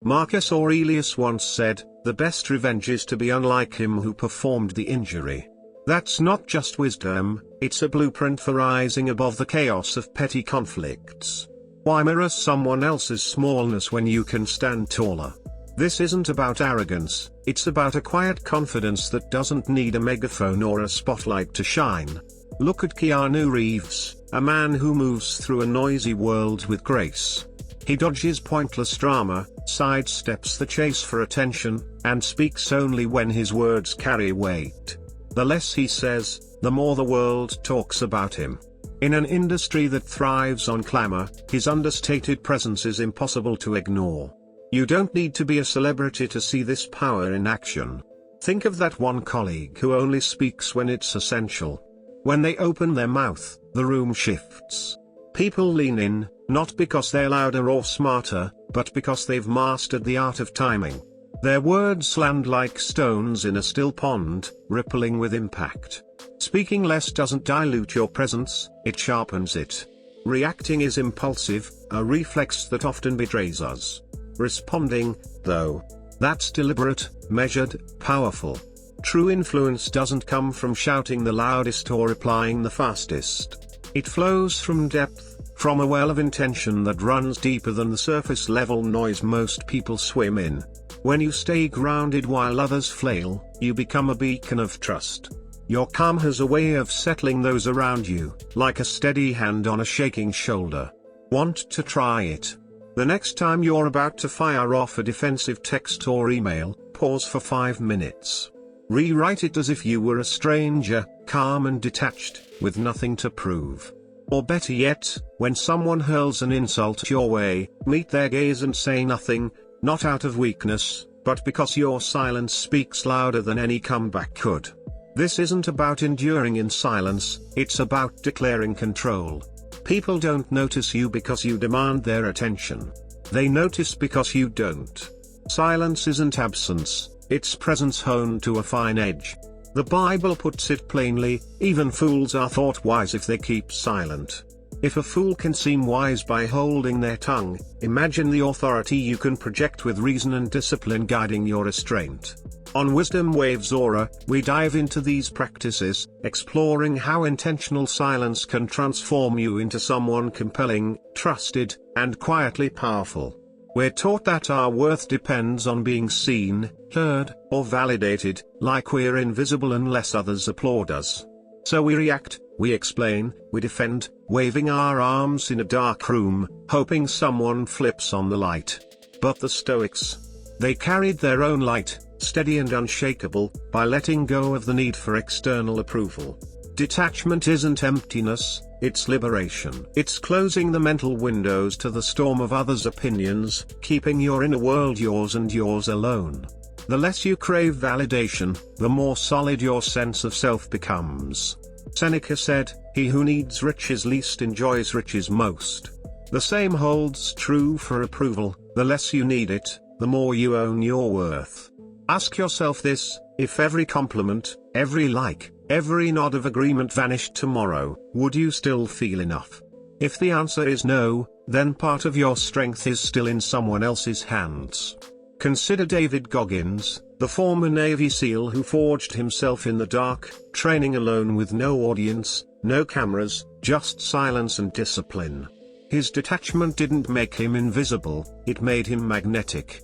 Marcus Aurelius once said, "The best revenge is to be unlike him who performed the injury." That's not just wisdom, it's a blueprint for rising above the chaos of petty conflicts. Why mirror someone else's smallness when you can stand taller? This isn't about arrogance, it's about a quiet confidence that doesn't need a megaphone or a spotlight to shine. Look at Keanu Reeves, a man who moves through a noisy world with grace. He dodges pointless drama, sidesteps the chase for attention, and speaks only when his words carry weight. The less he says, the more the world talks about him. In an industry that thrives on clamor, his understated presence is impossible to ignore. You don't need to be a celebrity to see this power in action. Think of that one colleague who only speaks when it's essential. When they open their mouth, the room shifts. People lean in, not because they're louder or smarter, but because they've mastered the art of timing. Their words land like stones in a still pond, rippling with impact. Speaking less doesn't dilute your presence, it sharpens it. Reacting is impulsive, a reflex that often betrays us. Responding, though, that's deliberate, measured, powerful. True influence doesn't come from shouting the loudest or replying the fastest. It flows from depth, from a well of intention that runs deeper than the surface level noise most people swim in. When you stay grounded while others flail, you become a beacon of trust. Your calm has a way of settling those around you, like a steady hand on a shaking shoulder. Want to try it? The next time you're about to fire off a defensive text or email, pause for 5 minutes. Rewrite it as if you were a stranger, calm and detached, with nothing to prove. Or better yet, when someone hurls an insult your way, meet their gaze and say nothing, not out of weakness, but because your silence speaks louder than any comeback could. This isn't about enduring in silence, it's about declaring control. People don't notice you because you demand their attention. They notice because you don't. Silence isn't absence, it's presence honed to a fine edge. The Bible puts it plainly, even fools are thought wise if they keep silent. If a fool can seem wise by holding their tongue, imagine the authority you can project with reason and discipline guiding your restraint. On Wisdom Waves Aura, we dive into these practices, exploring how intentional silence can transform you into someone compelling, trusted, and quietly powerful. We're taught that our worth depends on being seen, heard, or validated, like we're invisible unless others applaud us. So we react, we explain, we defend, waving our arms in a dark room, hoping someone flips on the light. But the Stoics, they carried their own light, steady and unshakable, by letting go of the need for external approval. Detachment isn't emptiness, it's liberation. It's closing the mental windows to the storm of others' opinions, keeping your inner world yours and yours alone. The less you crave validation, the more solid your sense of self becomes. Seneca said, "He who needs riches least enjoys riches most." The same holds true for approval: the less you need it, the more you own your worth. Ask yourself this: if every compliment, every like, every nod of agreement vanished tomorrow, would you still feel enough? If the answer is no, then part of your strength is still in someone else's hands. Consider David Goggins, the former Navy SEAL who forged himself in the dark, training alone with no audience, no cameras, just silence and discipline. His detachment didn't make him invisible, it made him magnetic.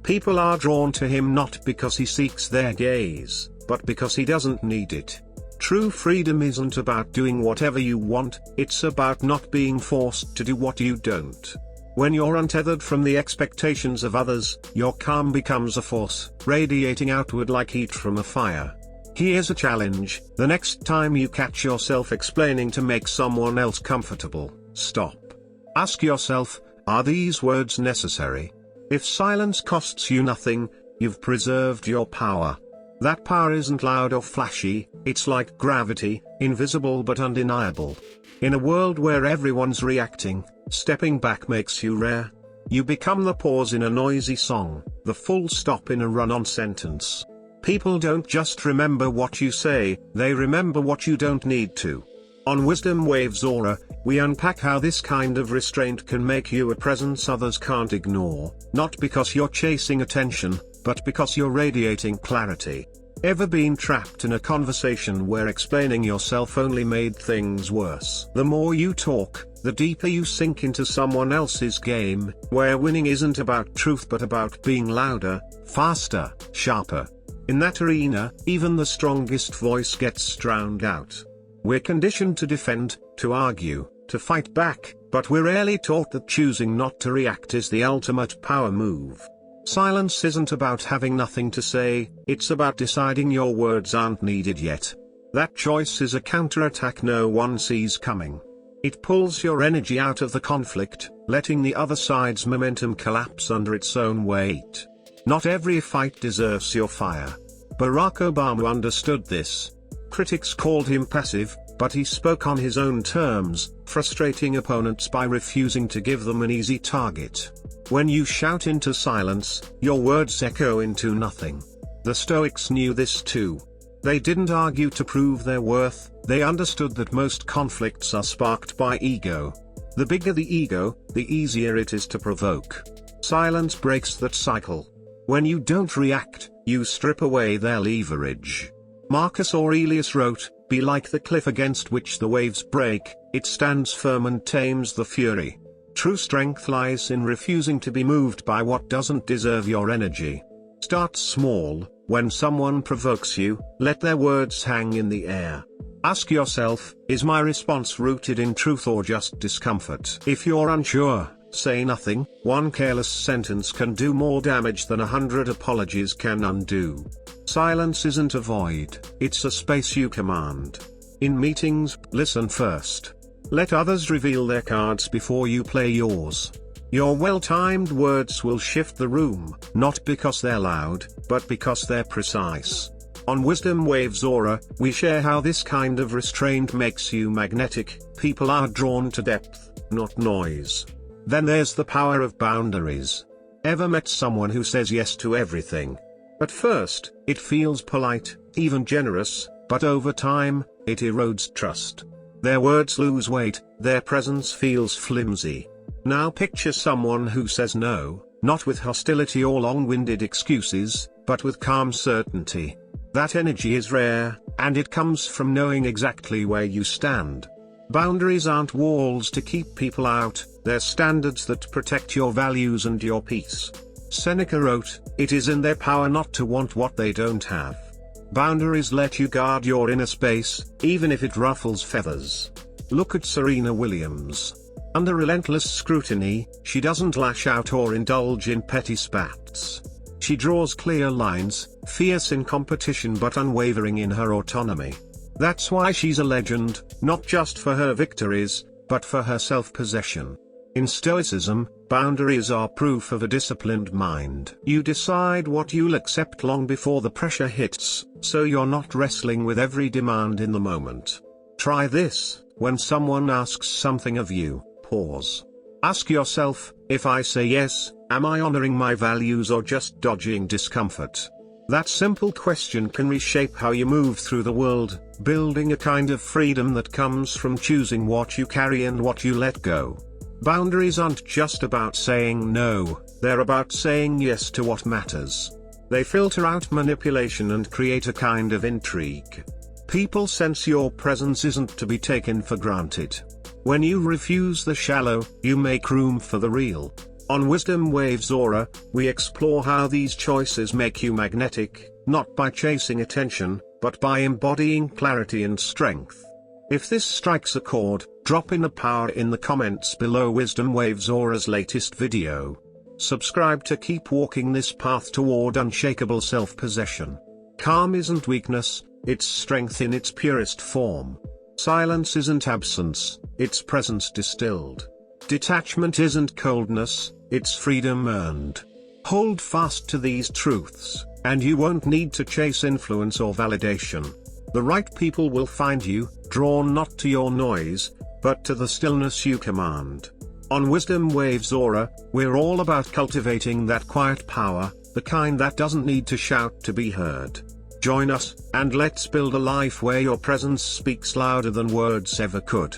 People are drawn to him not because he seeks their gaze, but because he doesn't need it. True freedom isn't about doing whatever you want, it's about not being forced to do what you don't. When you're untethered from the expectations of others, your calm becomes a force, radiating outward like heat from a fire. Here's a challenge: the next time you catch yourself explaining to make someone else comfortable, stop. Ask yourself, are these words necessary? If silence costs you nothing, you've preserved your power. That power isn't loud or flashy, it's like gravity, invisible but undeniable. In a world where everyone's reacting, stepping back makes you rare. You become the pause in a noisy song, the full stop in a run-on sentence. People don't just remember what you say, they remember what you don't need to. On Wisdom Waves Aura, we unpack how this kind of restraint can make you a presence others can't ignore, not because you're chasing attention, but because you're radiating clarity. Ever been trapped in a conversation where explaining yourself only made things worse? The more you talk, the deeper you sink into someone else's game, where winning isn't about truth but about being louder, faster, sharper. In that arena, even the strongest voice gets drowned out. We're conditioned to defend, to argue, to fight back, but we're rarely taught that choosing not to react is the ultimate power move. Silence isn't about having nothing to say, it's about deciding your words aren't needed yet. That choice is a counterattack no one sees coming. It pulls your energy out of the conflict, letting the other side's momentum collapse under its own weight. Not every fight deserves your fire. Barack Obama understood this. Critics called him passive, but he spoke on his own terms, frustrating opponents by refusing to give them an easy target. When you shout into silence, your words echo into nothing. The Stoics knew this too. They didn't argue to prove their worth, they understood that most conflicts are sparked by ego. The bigger the ego, the easier it is to provoke. Silence breaks that cycle. When you don't react, you strip away their leverage. Marcus Aurelius wrote, "Be like the cliff against which the waves break, it stands firm and tames the fury." True strength lies in refusing to be moved by what doesn't deserve your energy. Start small. When someone provokes you, let their words hang in the air. Ask yourself, is my response rooted in truth or just discomfort? If you're unsure, say nothing. One careless sentence can do more damage than 100 apologies can undo. Silence isn't a void, it's a space you command. In meetings, listen first. Let others reveal their cards before you play yours. Your well-timed words will shift the room, not because they're loud, but because they're precise. On Wisdom Waves Aura, we share how this kind of restraint makes you magnetic. People are drawn to depth, not noise. Then there's the power of boundaries. Ever met someone who says yes to everything? At first, it feels polite, even generous, but over time, it erodes trust. Their words lose weight, their presence feels flimsy. Now picture someone who says no, not with hostility or long-winded excuses, but with calm certainty. That energy is rare, and it comes from knowing exactly where you stand. Boundaries aren't walls to keep people out, they're standards that protect your values and your peace. Seneca wrote, "It is in their power not to want what they don't have." Boundaries let you guard your inner space, even if it ruffles feathers. Look at Serena Williams. Under relentless scrutiny, she doesn't lash out or indulge in petty spats. She draws clear lines, fierce in competition but unwavering in her autonomy. That's why she's a legend, not just for her victories, but for her self-possession. In Stoicism, boundaries are proof of a disciplined mind. You decide what you'll accept long before the pressure hits, so you're not wrestling with every demand in the moment. Try this: when someone asks something of you, pause. Ask yourself, if I say yes, am I honoring my values or just dodging discomfort? That simple question can reshape how you move through the world, building a kind of freedom that comes from choosing what you carry and what you let go. Boundaries aren't just about saying no, they're about saying yes to what matters. They filter out manipulation and create a kind of intrigue. People sense your presence isn't to be taken for granted. When you refuse the shallow, you make room for the real. On Wisdom Waves Aura, we explore how these choices make you magnetic, not by chasing attention, but by embodying clarity and strength. If this strikes a chord, drop in a power in the comments below Wisdom Waves Aura's latest video. Subscribe to keep walking this path toward unshakable self-possession. Calm isn't weakness, it's strength in its purest form. Silence isn't absence, it's presence distilled. Detachment isn't coldness, it's freedom earned. Hold fast to these truths, and you won't need to chase influence or validation. The right people will find you, drawn not to your noise, but to the stillness you command. On Wisdom Waves Aura, we're all about cultivating that quiet power, the kind that doesn't need to shout to be heard. Join us, and let's build a life where your presence speaks louder than words ever could.